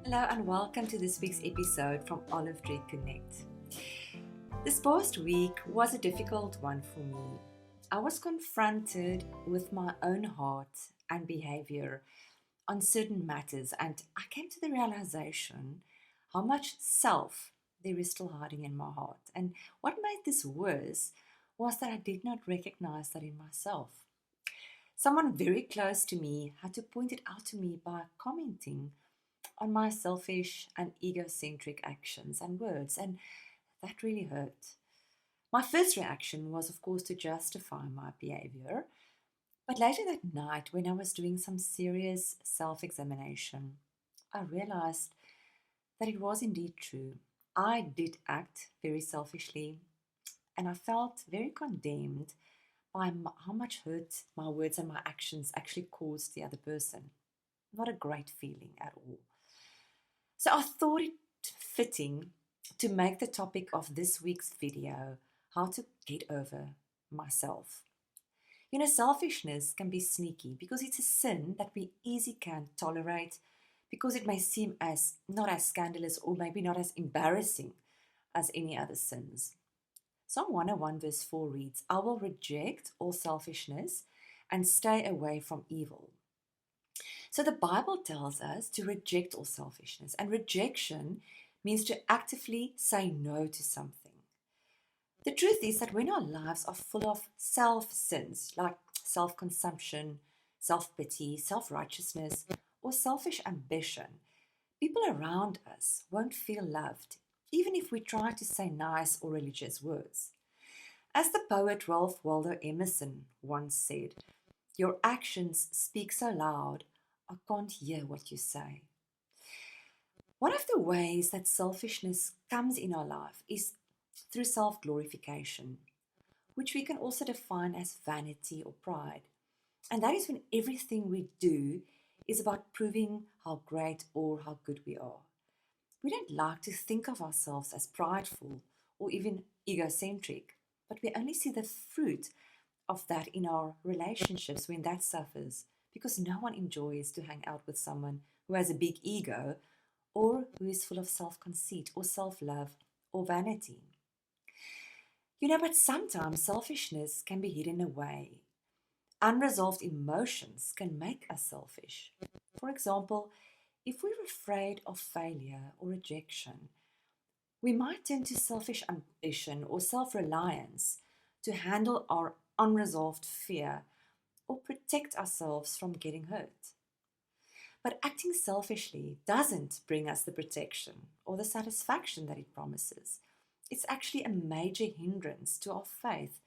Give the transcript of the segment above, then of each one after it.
Hello and welcome to this week's episode from Olive Tree Connect. This past week was a difficult one for me. I was confronted with my own heart and behavior on certain matters, and I came to the realization how much self there is still hiding in my heart. And what made this worse was that I did not recognize that in myself. Someone very close to me had to point it out to me by commenting on my selfish and egocentric actions and words, and that really hurt. My first reaction was, of course, to justify my behavior, but later that night, when I was doing some serious self examination, I realized that it was indeed true. I did act very selfishly, and I felt very condemned by how much hurt my words and my actions actually caused the other person. Not a great feeling at all. So I thought it fitting to make the topic of this week's video how to get over myself. Selfishness can be sneaky because it's a sin that we easily can tolerate because it may seem as not as scandalous or maybe not as embarrassing as any other sins. Psalm 101 verse 4 reads, "I will reject all selfishness and stay away from evil." So the Bible tells us to reject all selfishness, and rejection means to actively say no to something. The truth is that when our lives are full of self sins, like self consumption, self pity, self righteousness, or selfish ambition, people around us won't feel loved, even if we try to say nice or religious words. As the poet Ralph Waldo Emerson once said, "Your actions speak so loud, I can't hear what you say." One of the ways that selfishness comes in our life is through self-glorification, which we can also define as vanity or pride. And that is when everything we do is about proving how great or how good we are. We don't like to think of ourselves as prideful or even egocentric, but we only see the fruit of that in our relationships when that suffers, because no one enjoys to hang out with someone who has a big ego or who is full of self-conceit or self-love or vanity. But sometimes selfishness can be hidden away. Unresolved emotions can make us selfish. For example, if we're afraid of failure or rejection, we might turn to selfish ambition or self-reliance to handle our unresolved fear or protect ourselves from getting hurt. But acting selfishly doesn't bring us the protection or the satisfaction that it promises. It's actually a major hindrance to our faith,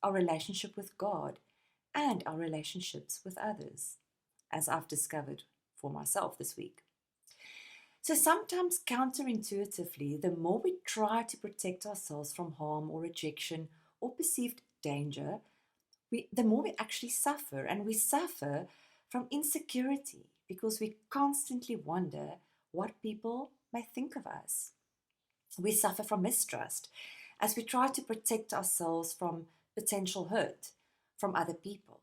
our relationship with God, and our relationships with others, as I've discovered for myself this week. So sometimes counterintuitively, the more we try to protect ourselves from harm or rejection or perceived danger, the more we actually suffer. And we suffer from insecurity because we constantly wonder what people may think of us. We suffer from mistrust as we try to protect ourselves from potential hurt from other people.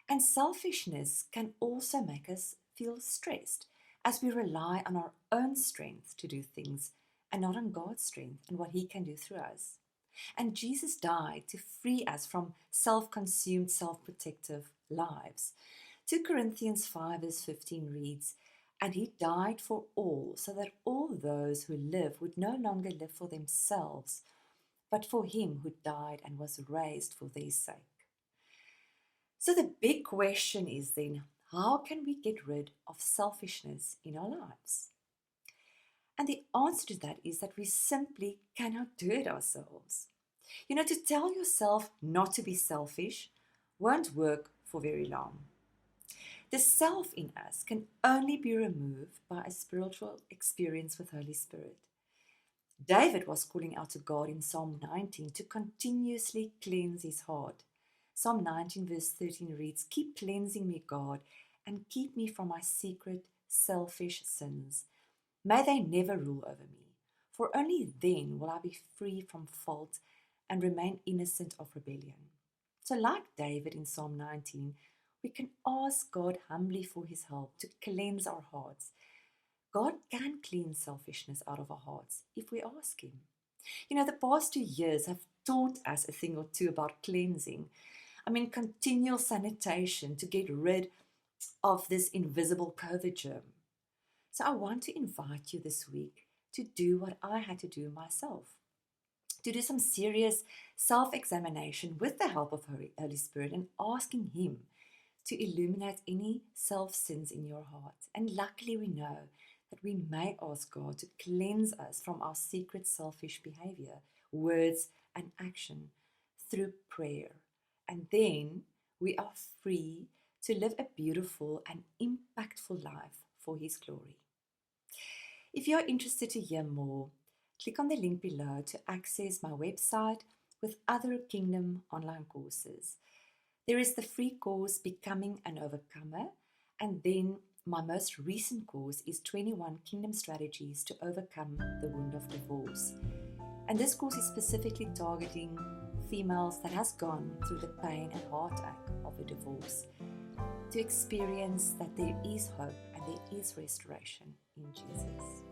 And selfishness can also make us feel stressed as we rely on our own strength to do things and not on God's strength and what He can do through us. And Jesus died to free us from self-consumed, self-protective lives. 2 Corinthians 5 verse 15 reads, "And He died for all, so that all those who live would no longer live for themselves, but for Him who died and was raised for their sake." So the big question is then, how can we get rid of selfishness in our lives? And the answer to that is that we simply cannot do it ourselves. To tell yourself not to be selfish won't work for very long. The self in us can only be removed by a spiritual experience with Holy Spirit. David was calling out to God in Psalm 19 to continuously cleanse his heart. Psalm 19 verse 13 reads, "Keep cleansing me, God, and keep me from my secret, selfish sins. May they never rule over me, for only then will I be free from fault and remain innocent of rebellion." So like David in Psalm 19, we can ask God humbly for His help to cleanse our hearts. God can clean selfishness out of our hearts if we ask Him. The past 2 years have taught us a thing or two about cleansing. Continual sanitation to get rid of this invisible COVID germ. So I want to invite you this week to do what I had to do myself, to do some serious self-examination with the help of Holy Spirit and asking Him to illuminate any self-sins in your heart. And luckily we know that we may ask God to cleanse us from our secret selfish behavior, words and action through prayer. And then we are free to live a beautiful and impactful life for His glory. If you're interested to hear more, click on the link below to access my website with other Kingdom online courses. There is the free course Becoming an Overcomer, and then my most recent course is 21 Kingdom Strategies to Overcome the Wound of Divorce. And this course is specifically targeting females that has gone through the pain and heartache of a divorce to experience that there is hope and there is restoration in Jesus.